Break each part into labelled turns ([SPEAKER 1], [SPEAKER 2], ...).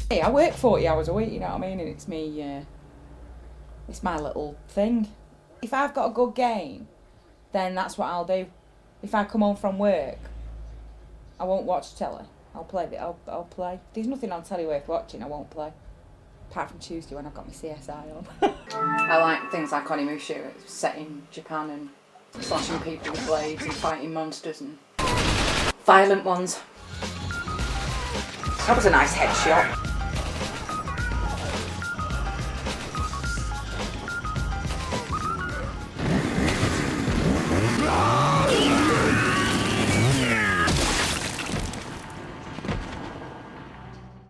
[SPEAKER 1] Hey, I work 40 hours a week, you know what I mean? And it's me, it's my little thing. If I've got a good game, then that's what I'll do. If I come home from work, I won't watch telly. I'll play. If there's nothing on telly worth watching, I won't play. Apart from Tuesday when I've got my CSI on. I like things like Onimusha, it's set in Japan and slashing people with blades and fighting monsters and violent ones. That was a nice headshot.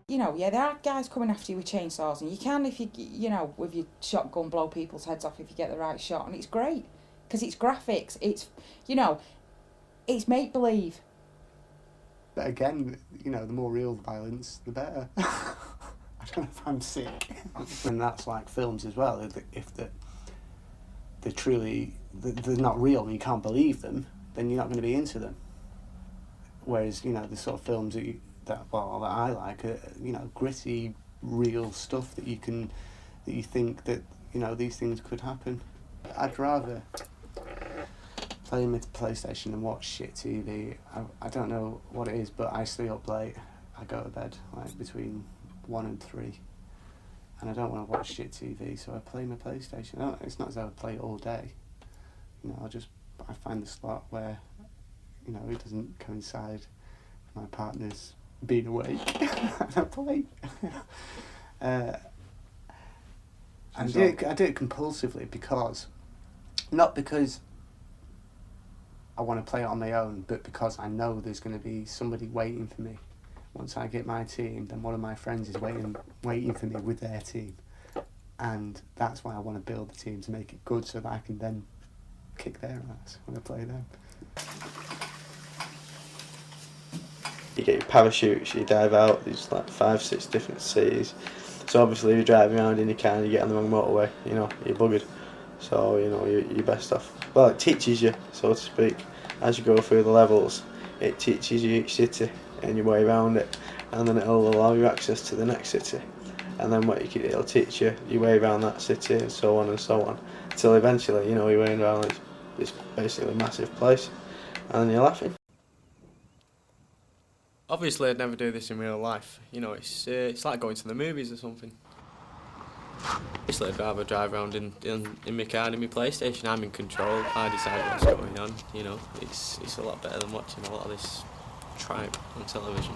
[SPEAKER 1] You know, yeah, there are guys coming after you with chainsaws, and you can, if you know, with your shotgun, blow people's heads off if you get the right shot, and it's great because it's graphics, it's, you know, it's make believe.
[SPEAKER 2] But again, you know, the more real the violence, the better. I don't know if I'm sick. And that's like films as well. If they're truly, they're not real and you can't believe them, then you're not going to be into them. Whereas, you know, the sort of films that I like are, you know, gritty, real stuff that you think that, you know, these things could happen. I'd rather play my PlayStation and watch shit TV. I don't know what it is, but I stay up late. I go to bed like between 1 and 3, and I don't want to watch shit TV, so I play my PlayStation. It's not as though I play it all day. You know, I find the slot where, you know, it doesn't coincide with my partner's being awake. And I play. I do it compulsively not because I want to play it on my own, but because I know there's going to be somebody waiting for me. Once I get my team, then one of my friends is waiting for me with their team. And that's why I want to build the team, to make it good so that I can then kick their ass when I play them.
[SPEAKER 3] You get your parachutes, you dive out, there's like 5-6 different cities. So obviously if you're driving around in your car and you get on the wrong motorway, you know, you're buggered. So, you know, you're best off. Well, it teaches you, so to speak, as you go through the levels, it teaches you each city and your way around it, and then it'll allow you access to the next city. And then it'll teach you your way around that city and so on, until eventually, you know, you're way around this basically massive place, and then you're laughing. Obviously, I'd never do this in real life. You know, it's like going to the movies or something. Obviously, I'd rather drive around in my car and in my PlayStation. I'm in control. I decide what's going on. You know, it's a lot better than watching a lot of this tripe on television.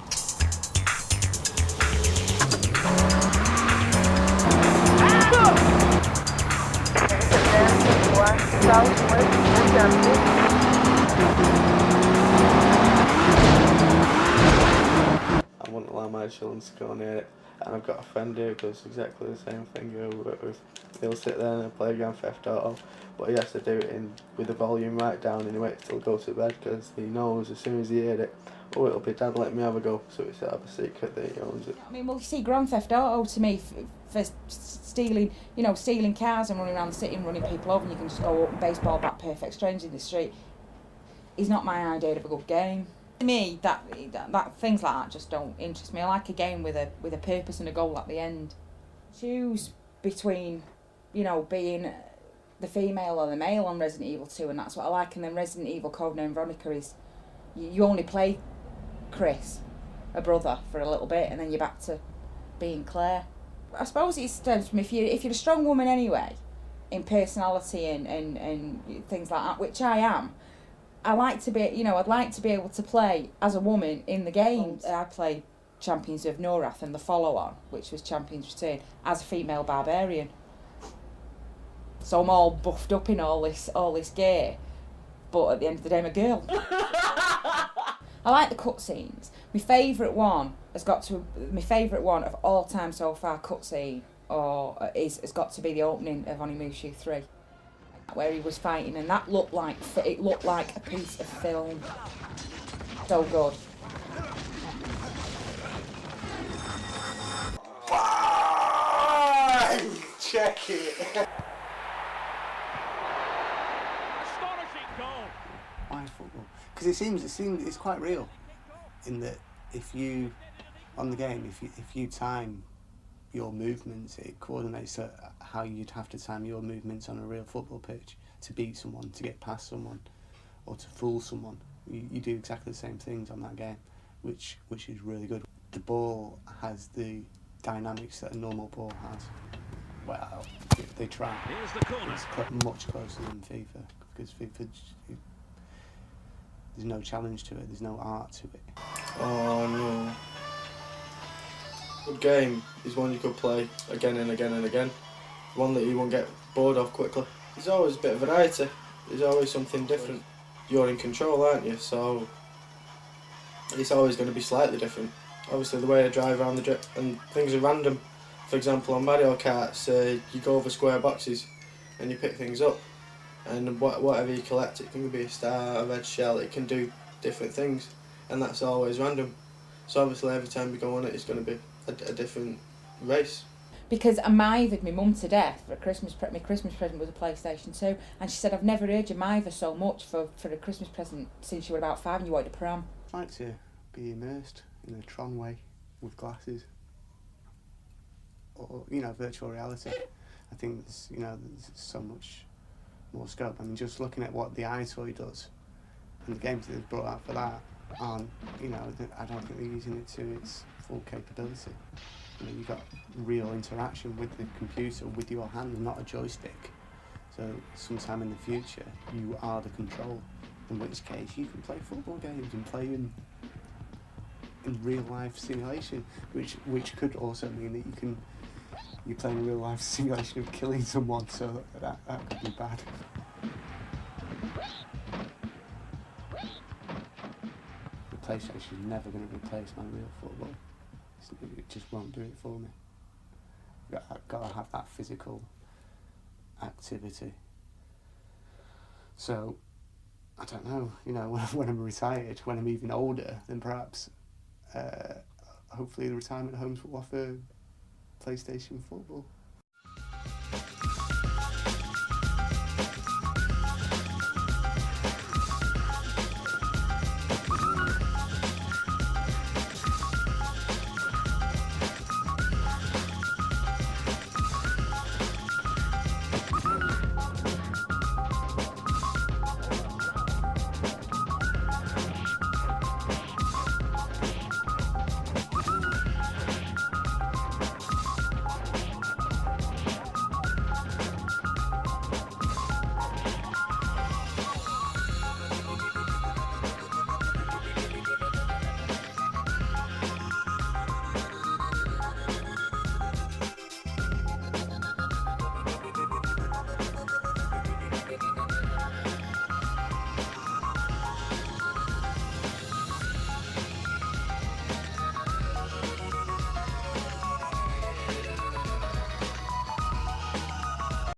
[SPEAKER 3] I wouldn't allow my children to go near it, and I've got a friend who does exactly the same thing who I work with. He'll sit there and play Grand Theft Auto, but he has to do it with the volume right down and he waits till go to bed because he knows as soon as he heard it, oh, it'll be Dad, let me have a go, so it's sort of a secret that he owns it.
[SPEAKER 1] I mean, well, you see, Grand Theft Auto to me for stealing cars and running around the city and running people over, and you can just go up and baseball bat perfect strangers in the street, is not my idea of a good game. To me, that things like that just don't interest me. I like a game with a purpose and a goal at the end. Choose between, you know, being the female or the male on Resident Evil 2, and that's what I like. And then Resident Evil Codename Veronica is you only play Chris, a brother, for a little bit, and then you're back to being Claire. I suppose it stems from if you're a strong woman anyway, in personality and things like that, which I am. I'd like to be able to play as a woman in the games. I played Champions of Norath and the follow-on, which was Champions Return, as a female barbarian. So I'm all buffed up in all this gear, but at the end of the day, I'm a girl. I like the cutscenes. My favourite one of all time so far cutscene has got to be the opening of Onimusha 3. Where he was fighting, and that looked like a piece of film. So good.
[SPEAKER 2] Check it. Why football? Because it seems it's quite real, in that if you on the game, if you time your movements, it coordinates how you'd have to time your movements on a real football pitch to beat someone, to get past someone, or to fool someone. You do exactly the same things on that game, which is really good. The ball has the dynamics that a normal ball has. Well, they try.
[SPEAKER 4] Here's the corner.
[SPEAKER 2] It's much closer than FIFA, because FIFA, there's no challenge to it, there's no art to it.
[SPEAKER 3] Oh no. Good game is one you could play again and again and again. One that you won't get bored of quickly. There's always a bit of variety. There's always something different. You're in control, aren't you? So it's always going to be slightly different. Obviously, the way I drive around and things are random. For example, on Mario Kart, you go over square boxes and you pick things up, and whatever you collect, it can be a star, a red shell. It can do different things, and that's always random. So obviously, every time we go on it, it's going to be a different race.
[SPEAKER 1] Because I mithered my mum to death for a Christmas present. My Christmas present was a PlayStation 2, and she said, I've never heard you mither so much for a Christmas present since you were about 5 and you wanted a pram.
[SPEAKER 2] I like to be immersed in a Tron way with glasses, or virtual reality. I think there's so much more scope. I mean, just looking at what the iToy does and the games that they've brought out for that, I don't think they're using it to its full capability. You've got real interaction with the computer, with your hand, not a joystick. So sometime in the future, you are the control. In which case, you can play football games and play in real life simulation, which could also mean that you're playing a real life simulation of killing someone. So that could be bad. The PlayStation is never going to replace my real football. It just won't do it for me. I've got to have that physical activity. So, I don't know, when I'm retired, when I'm even older, then perhaps, hopefully the retirement homes will offer PlayStation football.